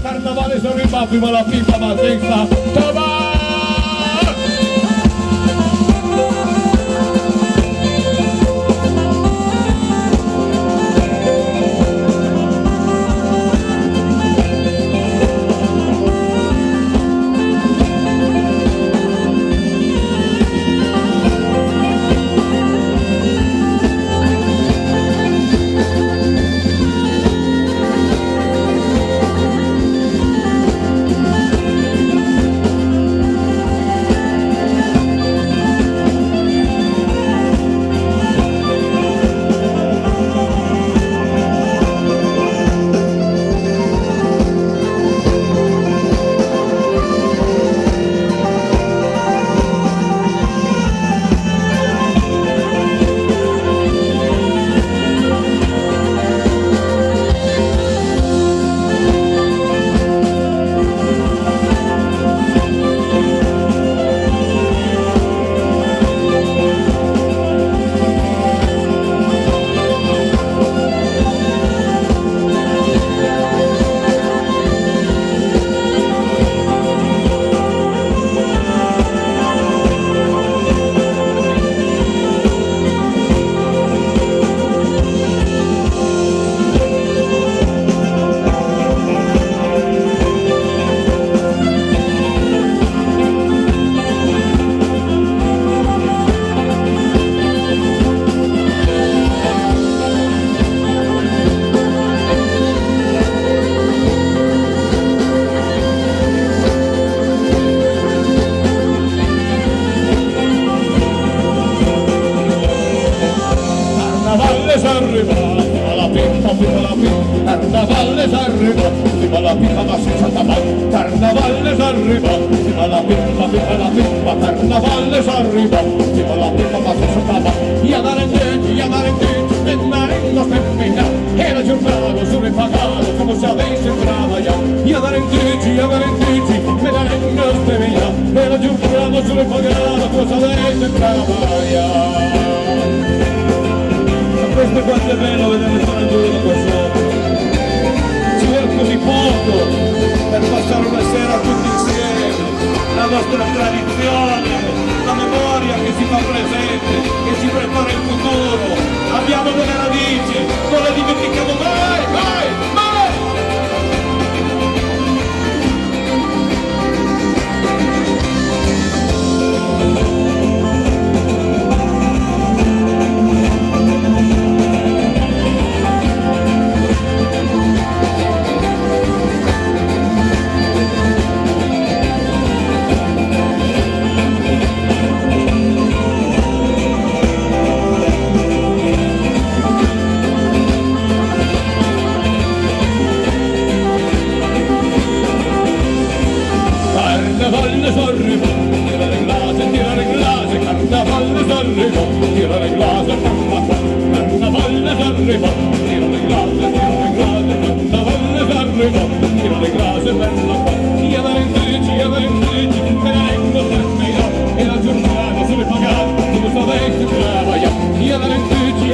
Carnavale sono i baffi ma la pipa va senza tabacco. Carnavalle s'arriva, la pippa, Carnavalle s'arriva, la pippa ma senza tabacco. Carnavalle s'arriva, la pippa, Carnavalle s'arriva, la pippa ma senza tabacco. Gli amarendeci, venendo stemmina, e la giornata sono pagato come se avesse travagliato. Gli amarendeci, venendo stemmina, e la giornata sono pagato come se avesse travagliato. Questo quanto è bello vedere il tornatore di questo. Ci vuole così poco per passare una sera tutti insieme, la nostra tradizione, la memoria che si fa presente, che ci prepara il futuro. Abbiamo delle radici, non le dimentichiamo mai, mai, mai! Carnavalle s'arriva, tirare in glase, Carnavalle s'arriva, tirare in glase, Carnavalle s'arriva, tirare in glase, Carnavalle s'arriva, tirare in glase per la qua. Gli amarendeci, venendo stemmina, e la giornata sono pagata, come se avesse travagliato. Gli amarendeci,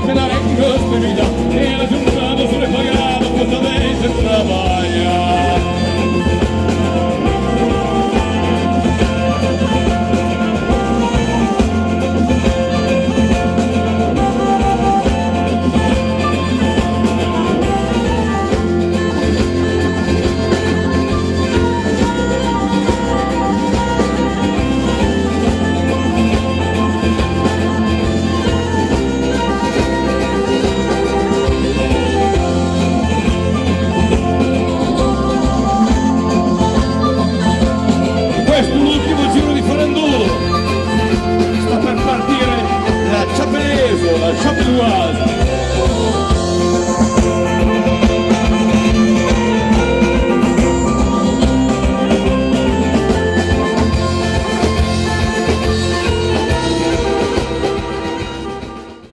venendo stemmina, e la giornata sono pagata, come se avesse travagliato.